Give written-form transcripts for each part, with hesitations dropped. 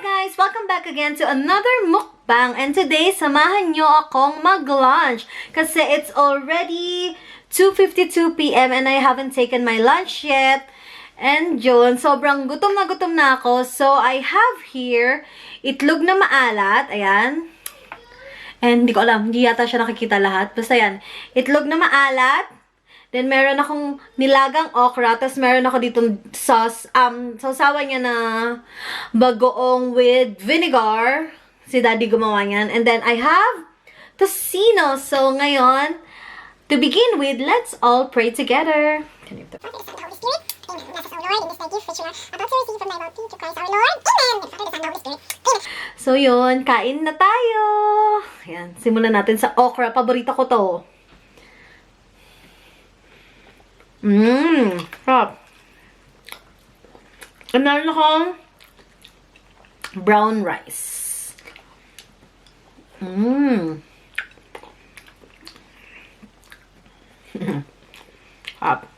guys! Welcome back again to another mukbang. And today, samahan nyo akong mag-lunch. Kasi it's already 2:52 p.m. and I haven't taken my lunch yet. And yun, sobrang gutom na ako. So, I have here itlog na maalat. Ayan. And hindi ko alam, hindi yata siya nakikita lahat. Basta yan, itlog na maalat. Then, meron akong nilagang okra. Tapos, meron ako ditong sauce. Sausawan niya na bagoong with vinegar. Si Daddy gumawa niyan. And then, I have tocino. So, ngayon, to begin with, let's all pray together. So, yun. Kain na tayo. Ayan. Simulan natin sa okra. Paborito ko to. Sarap. And meron akong brown rice. Sarap.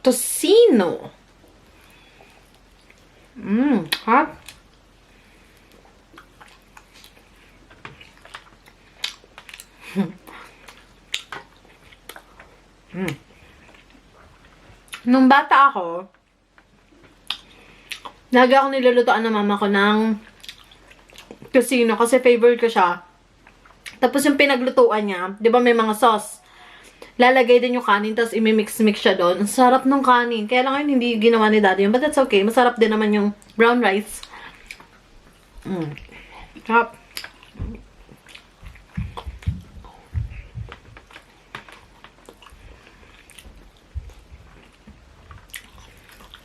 Tocino. Sarap. Nung bata ako, lagi ako nilulutoan ng mama ko ng tocino kasi favorite ko siya. Tapos yung pinaglutuan niya, di ba may mga sauce? Lalagay din yung kanin, tapos imimix-mix siya doon. Ang sarap nung kanin. Kaya lang yun, hindi ginawa ni Daddy yun. But that's okay. Masarap din naman yung brown rice. Sarap.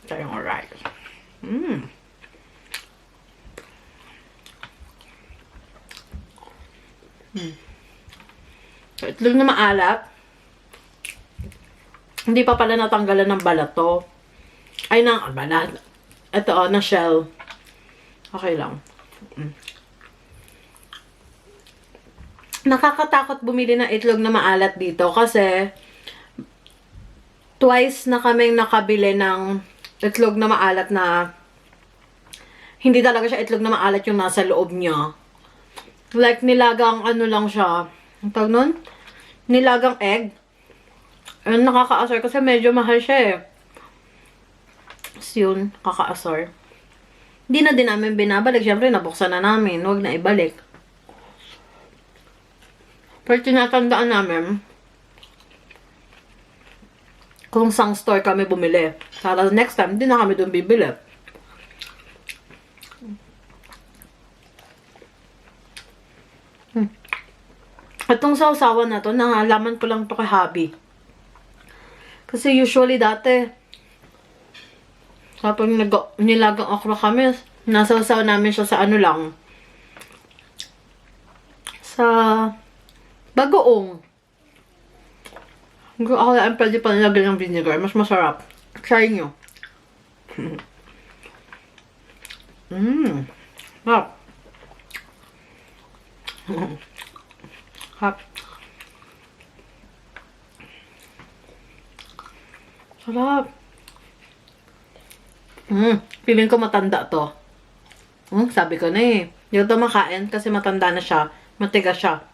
Ito yung rice. So, itlog na maalat. Hindi pa pala natanggalan ng balat to. Ay, ng balat. Ito, na shell. Okay lang. Nakakatakot bumili ng itlog na maalat dito kasi twice na kaming nakabili ng itlog na maalat na hindi talaga siya itlog na maalat yung nasa loob niya. Like, nilagang ano lang siya. Ang tawag nun? Nilagang egg. And nakakaasar kasi medyo mahal siya eh. So yun, nakakaasar. Hindi na din namin binabalik. Siyempre, nabuksan na namin. Huwag na ibalik. Pero tinatandaan namin kung sang store kami bumili. Para next time, hindi na kami doon bibili. Itong sausawan na to, nangalaman ko lang to kay Habi. Kasi usually dati, kapag nilagang okra kami, nasausaw namin siya sa ano lang. Sa bagoong. Ako lang pwede pa nilagyan ng vinegar. Mas masarap. Try nyo. Sarap. Sarap. Sarap. Feeling ko matanda to. Sabi ko na eh. Hindi ko ito makain kasi matanda na siya. Matigas siya.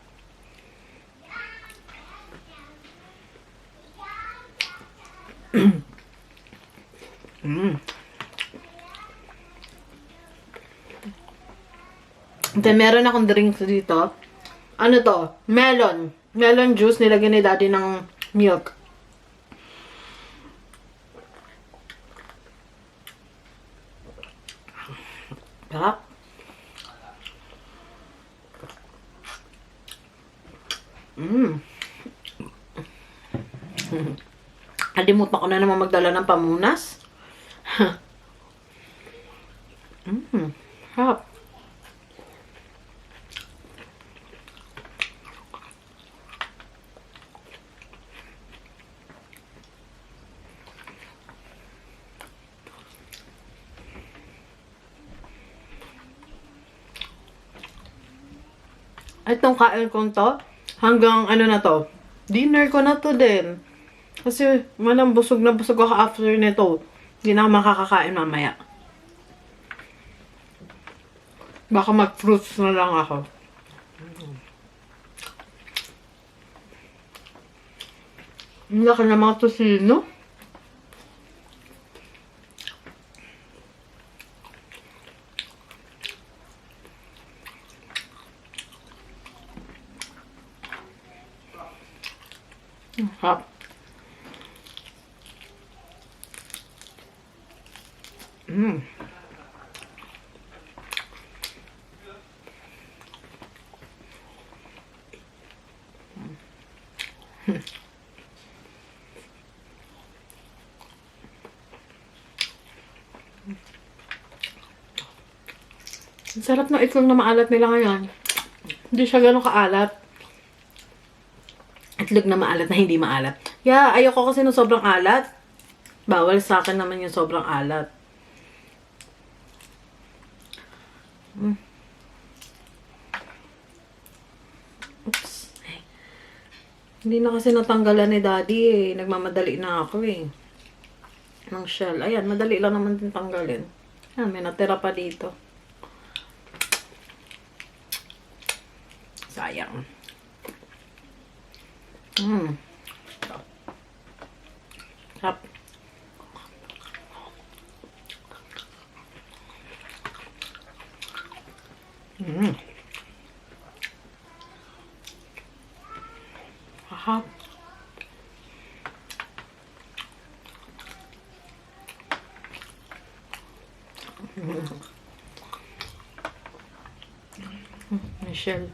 Then, meron akong drinks dito. Ano to? Melon. Melon juice. Nilagyan ni Daddy ng milk. Sarap. Kalimutan ko na naman magdala ng pamunas. Sarap. Itong kain ko to, hanggang ano na to, dinner ko na to din. Kasi malang busog na busog ako after nito. Hindi na ako makakakain mamaya. Baka mag-fruits na lang ako. Ang laki na mga Tocino. Hap. Ang sarap ng itlog na maalat nila ngayon. Hindi siya ganun kaalat. Itlog na maalat na hindi maalat. Yeah, ayoko kasi ng sobrang alat. Bawal sa akin naman yung sobrang alat. Oops. Hindi na kasi natanggalan ni Daddy eh. Nagmamadali na ako eh. Ng shell. Ayan, madali lang naman din tanggalin. Ayan, may natira pa dito. Sayang. Sarap. Aha. Michelle.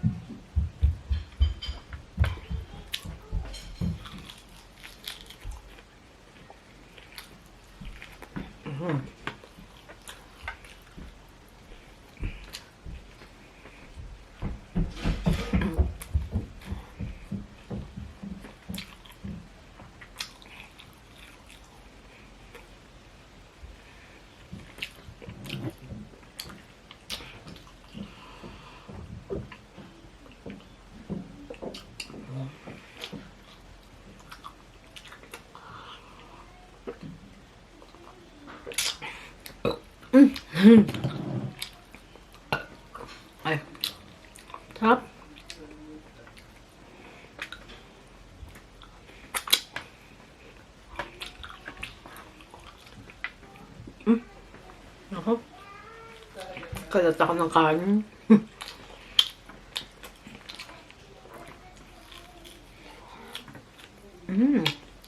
Ay. Sarap. Ako. Kalat ako ng kanin.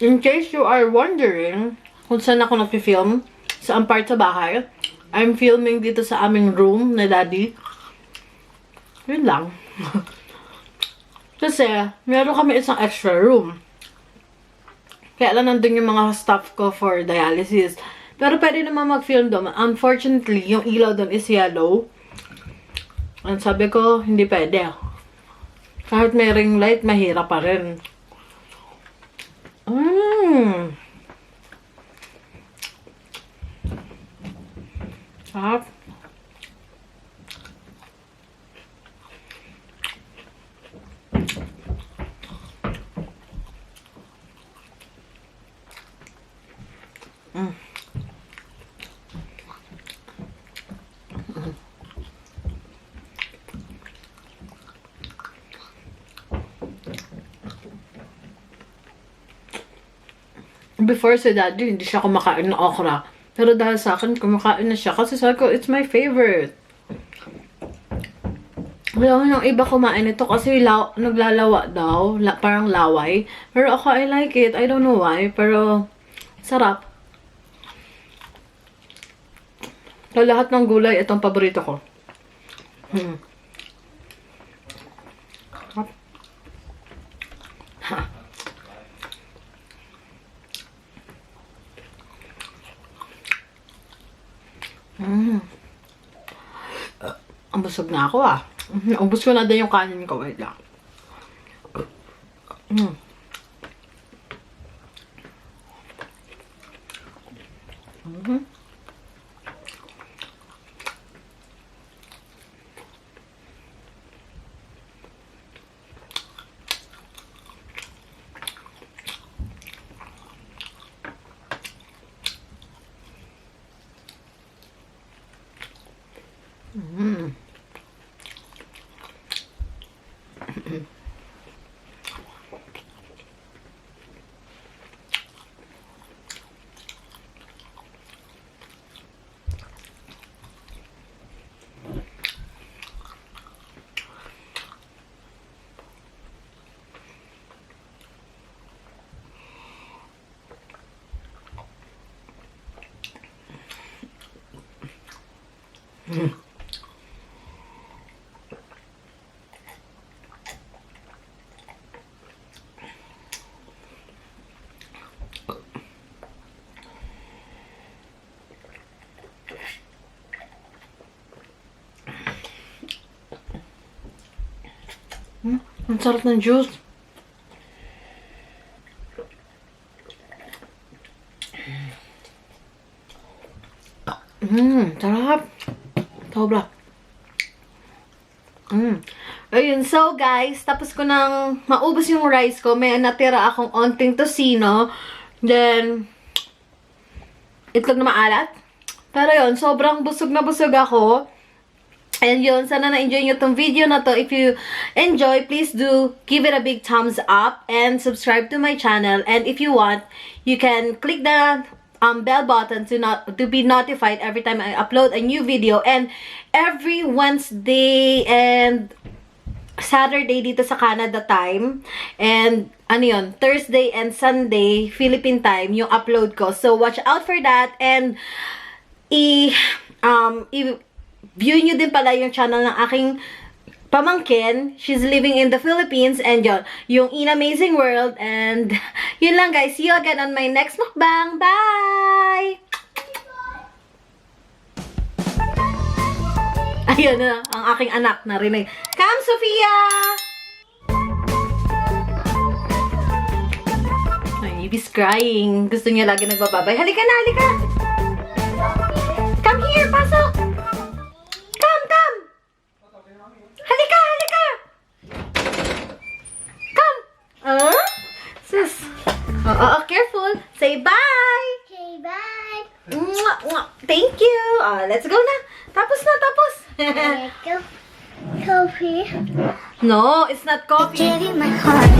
In case you are wondering kung saan ako nag-film, saan part sa bahay, I'm filming dito sa aming room na Daddy. Yun lang. Kasi, meron kami isang extra room. Kaya lang nandun yung mga stuff ko for dialysis. Pero pwede naman mag-film doon. Unfortunately, yung ilaw doon is yellow. And sabi ko, hindi pwede. Kahit may ring light, mahirap pa rin. Sarap. Before si Daddy, hindi siya kumakain ng okra. Pero dahil sa akin, kumakain na siya. Kasi sabi ko, it's my favorite. Wala nang iba kumain ito kasi naglalawa daw. Parang laway. Pero ako, I like it. I don't know why. Pero, sarap. Sa lahat ng gulay, itong paborito ko. Ha. Ang busog na ako ah. Ubus ko na din yung kanin ko. Wait lang. Ang sarap ng juice. Sarap. Sobra. Ayun, so guys, tapos ko nang maubos yung rice ko. May natira akong onting tocino. Then, itlog na maalat. Pero yun, sobrang busog na busog ako. And yun, sana na-enjoy nyo tong video na to. If you enjoy, please do give it a big thumbs up and subscribe to my channel. And if you want, you can click the bell button to be notified every time I upload a new video. And every Wednesday and Saturday dito sa Canada time. And ano yun, Thursday and Sunday Philippine time yung upload ko. So watch out for that. And view nyo din pala yung channel ng aking pamangkin. She's living in the Philippines. And yun, yung In Amazing World. And yun lang guys. See you again on my next mukbang. Bye! Ayun na, ang aking anak narinig. Come, Sophia! Ay, baby's crying. Gusto niya lagi nagbababay. Halika na, halika! Come here, pasok! Come! Halika, halika! Come! Sus. Careful. Say bye! Okay, bye. Mwah, mwah. Thank you. Let's go na. Tapos na, tapos. Go. Coffee. No, it's not coffee. Give you my heart.